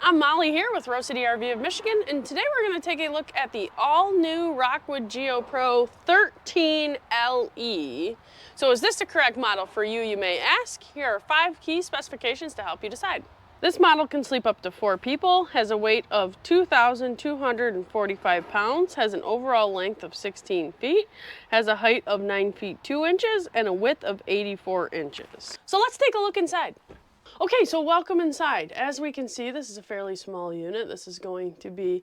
I'm Molly here with Rose City RV of Michigan, and today we're going to take a look at the all-new Rockwood Geo Pro 13LE. So is this the correct model for you, you may ask? Here are 5 key specifications to help you decide. This model can sleep up to 4 people, has a weight of 2,245 pounds, has an overall length of 16 feet, has a height of 9 feet 2 inches, and a width of 84 inches. So let's take a look inside. Okay, so welcome inside. As we can see, this is a fairly small unit. This is going to be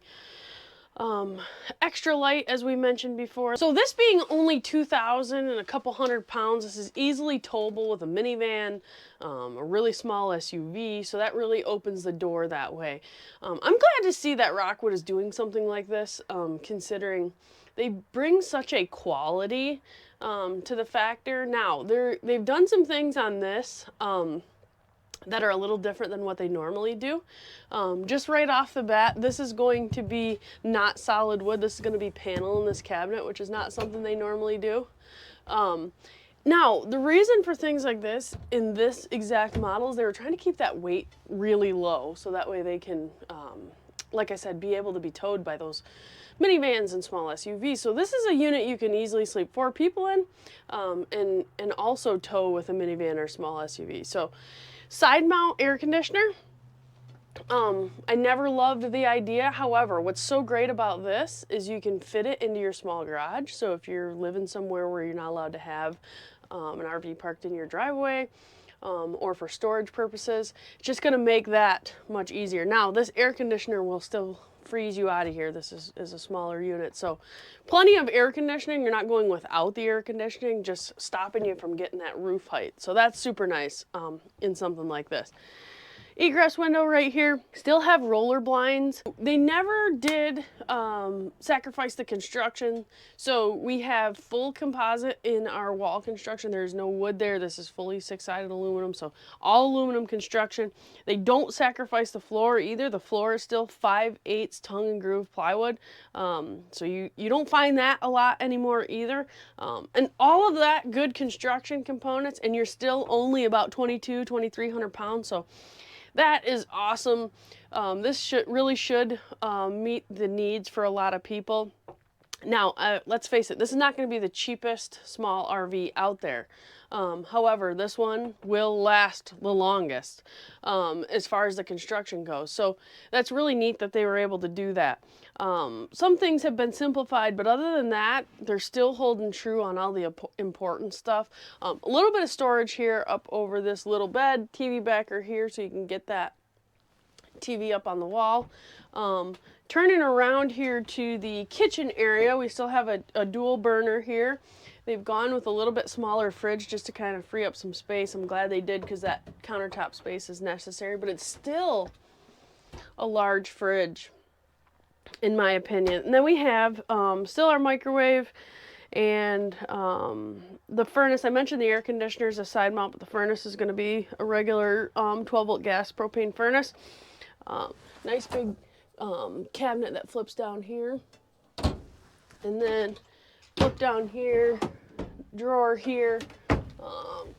extra light, as we mentioned before. So this being only 2,000 and a couple hundred pounds, this is easily towable with a minivan, a really small SUV, so that really opens the door that way. I'm glad to see that Rockwood is doing something like this, considering they bring such a quality to the factor. Now, they've done some things on this that are a little different than what they normally do. Just right off the bat, this is going to be not solid wood. This is going to be panel in this cabinet, which is not something they normally do. Now, the reason for things like this in this exact model is they were trying to keep that weight really low, so that way they can, like I said, be able to be towed by those minivans and small SUVs. So this is a unit you can easily sleep 4 people in, and also tow with a minivan or small SUV. So side mount air conditioner. I never loved the idea. However, what's so great about this is you can fit it into your small garage. So if you're living somewhere where you're not allowed to have an RV parked in your driveway, or for storage purposes, it's just going to make that much easier. Now, this air conditioner will still freeze you out of here. This is a smaller unit, so plenty of air conditioning. You're not going without the air conditioning, just stopping you from getting that roof height. So that's super nice in something like this. Egress window right here. Still have roller blinds. They never did sacrifice the construction, so we have full composite in our wall construction. There's no wood there. This is fully 6-sided aluminum, so all aluminum construction. They don't sacrifice the floor either. The floor is still 5/8 tongue and groove plywood, so you don't find that a lot anymore either. And all of that good construction components, and you're still only about 2,300 pounds, so that is awesome. This really should meet the needs for a lot of people. Now, let's face it, this is not going to be the cheapest small RV out there. However, this one will last the longest as far as the construction goes. So that's really neat that they were able to do that. Some things have been simplified, but other than that, they're still holding true on all the important stuff. A little bit of storage here up over this little bed, TV backer here so you can get that TV up on the wall. Turning around here to the kitchen area, we still have a dual burner here. They've gone with a little bit smaller fridge just to kind of free up some space. I'm glad they did, because that countertop space is necessary, but it's still a large fridge in my opinion. And then we have still our microwave and the furnace. I mentioned the air conditioner is a side mount, but the furnace is going to be a regular 12-volt gas propane furnace. Nice big cabinet that flips down here, and then flip down here, drawer here,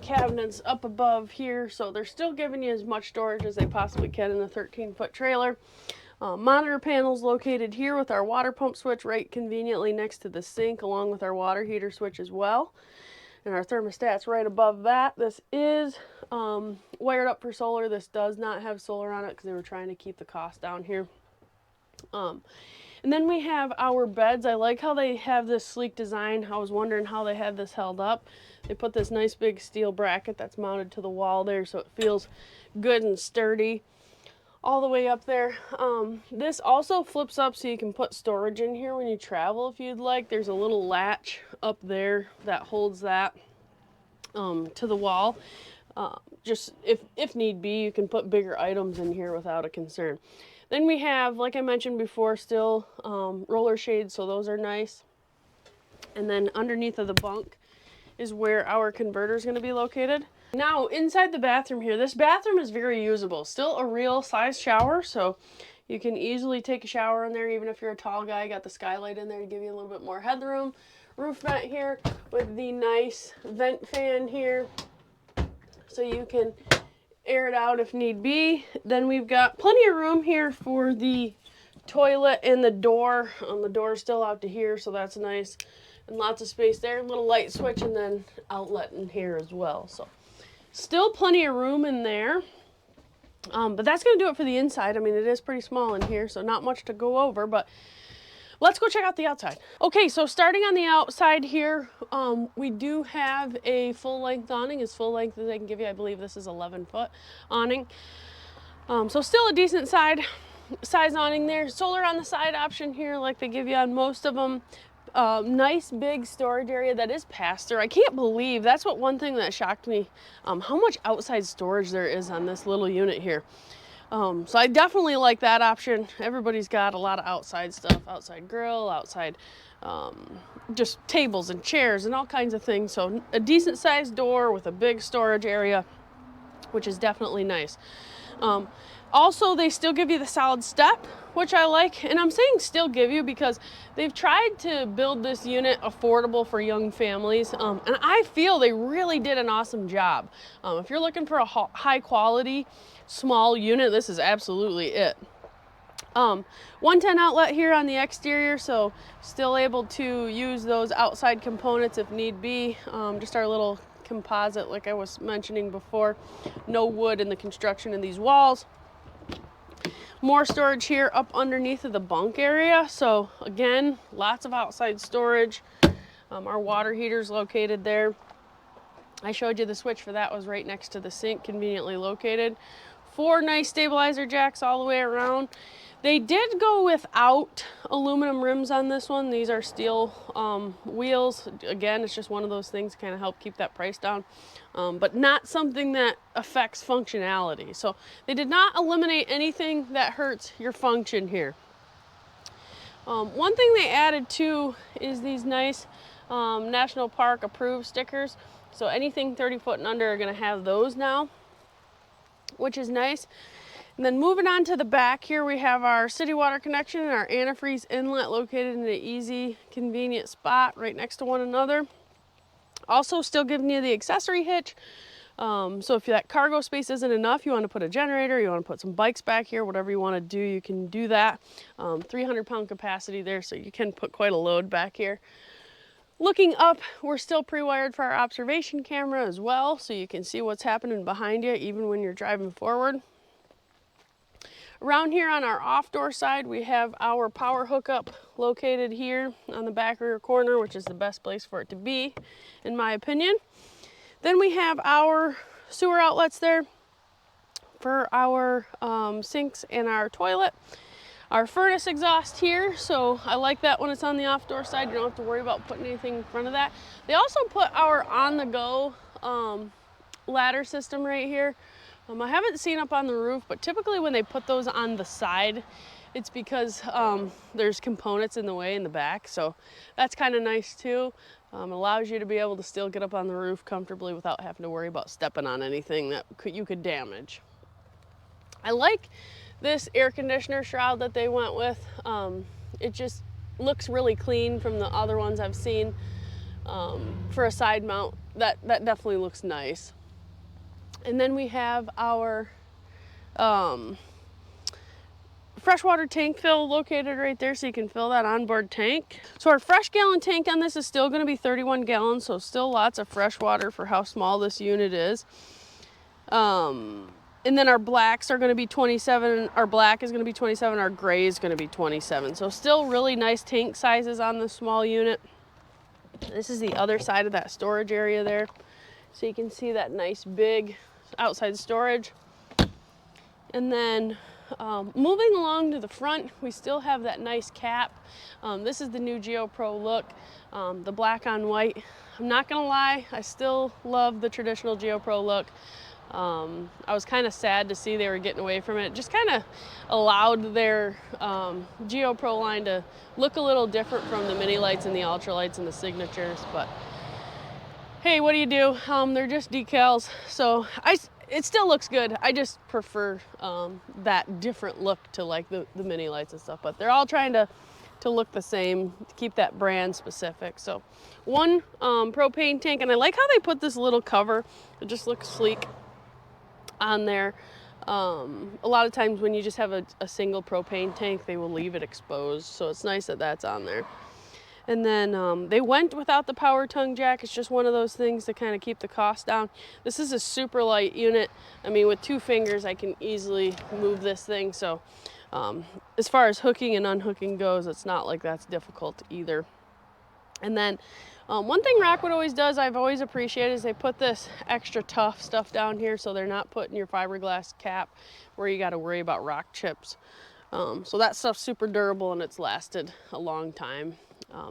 cabinets up above here, so they're still giving you as much storage as they possibly can in a 13-foot trailer. Monitor panels located here with our water pump switch right conveniently next to the sink, along with our water heater switch as well. And our thermostat's right above that. This is wired up for solar. This does not have solar on it because they were trying to keep the cost down here. And then we have our beds. I like how they have this sleek design. I was wondering how they had this held up. They put this nice big steel bracket that's mounted to the wall there, so it feels good and sturdy all the way up there. This also flips up so you can put storage in here when you travel if you'd like. There's a little latch up there that holds that to the wall. Just if need be, you can put bigger items in here without a concern. Then we have, like I mentioned before, still roller shades, so those are nice. And then underneath of the bunk is where our converter is going to be located. Now, inside the bathroom here, this bathroom is very usable. Still a real size shower, so you can easily take a shower in there, even if you're a tall guy. Got the skylight in there to give you a little bit more headroom. Roof vent here with the nice vent fan here, so you can air it out if need be. Then we've got plenty of room here for the toilet and the door. The door's still out to here, so that's nice. And lots of space there. Little light switch and then outlet in here as well. So still plenty of room in there. But that's going to do it for the inside. I mean, it is pretty small in here, so not much to go over, but let's go check out the outside. Okay, so starting on the outside here, we do have a full-length awning, as full length as I can give you. I believe this is 11-foot awning. So still a decent size awning there. Solar on the side option here, like they give you on most of them. Nice big storage area that is pass-through. I can't believe, that's one thing that shocked me, how much outside storage there is on this little unit here. So I definitely like that option. Everybody's got a lot of outside stuff, outside grill, outside just tables and chairs and all kinds of things. So a decent sized door with a big storage area, which is definitely nice. Also, they still give you the solid step, which I like. And I'm saying still give you because they've tried to build this unit affordable for young families. And I feel they really did an awesome job. If you're looking for a high quality, small unit, this is absolutely it. 110 outlet here on the exterior, so still able to use those outside components if need be. Just our little composite, like I was mentioning before. No wood in the construction in these walls. More storage here up underneath of the bunk area. So again, lots of outside storage. Our water heater's located there. I showed you the switch for that was right next to the sink, conveniently located. 4 nice stabilizer jacks all the way around. They did go without aluminum rims on this one. These are steel wheels. Again, it's just one of those things to kind of help keep that price down, but not something that affects functionality. So they did not eliminate anything that hurts your function here. One thing they added too is these nice National Park approved stickers. So anything 30 foot and under are going to have those now, which is nice. And then moving on to the back here, we have our city water connection and our antifreeze inlet located in an easy, convenient spot right next to one another. Also still giving you the accessory hitch. So if that cargo space isn't enough, you want to put a generator, you want to put some bikes back here, whatever you want to do, you can do that. 300-pound capacity there, so you can put quite a load back here. Looking up, we're still pre-wired for our observation camera as well, so you can see what's happening behind you even when you're driving forward. Around here on our off-door side, we have our power hookup located here on the back rear corner, which is the best place for it to be, in my opinion. Then we have our sewer outlets there for our sinks and our toilet. Our furnace exhaust here, so I like that when it's on the off-door side. You don't have to worry about putting anything in front of that. They also put our on-the-go ladder system right here. I haven't seen up on the roof, but typically when they put those on the side, it's because there's components in the way in the back. So that's kind of nice too. Allows you to be able to still get up on the roof comfortably without having to worry about stepping on anything that you could damage. I like this air conditioner shroud that they went with. It just looks really clean from the other ones I've seen. For a side mount, that definitely looks nice. And then we have our freshwater tank fill located right there, so you can fill that onboard tank. So our fresh gallon tank on this is still going to be 31 gallons, so still lots of fresh water for how small this unit is. And then our blacks are going to be 27. Our black is going to be 27. Our gray is going to be 27. So still really nice tank sizes on this small unit. This is the other side of that storage area there. So you can see that nice big outside storage. And then moving along to the front, we still have that nice cap. This is the new Geo Pro look, the black on white. I'm not gonna lie, I still love the traditional Geo Pro look. I was kind of sad to see they were getting away from it. Just kind of allowed their Geo Pro line to look a little different from the mini lights and the ultralights and the signatures, but hey, what do you do? They're just decals, so it still looks good. I just prefer that different look to like the mini lights and stuff, but they're all trying to look the same, to keep that brand specific. So one propane tank, and I like how they put this little cover. It just looks sleek. on there. A lot of times when you just have a single propane tank, they will leave it exposed, so it's nice that that's on there. And then they went without the power tongue jack. It's just one of those things to kind of keep the cost down. This is a super light unit. I mean, with 2 fingers, I can easily move this thing. So as far as hooking and unhooking goes, it's not like that's difficult either. And then one thing Rockwood always does, I've always appreciated, is they put this extra tough stuff down here so they're not putting your fiberglass cap where you got to worry about rock chips. So that stuff's super durable and it's lasted a long time.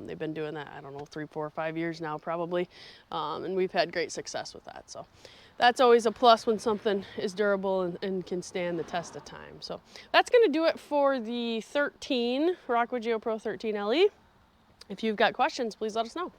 They've been doing that, I don't know, 3, 4, 5 years now probably, and we've had great success with that. So that's always a plus when something is durable and can stand the test of time. So that's going to do it for the Rockwood Geo Pro 13 LE. If you've got questions, please let us know.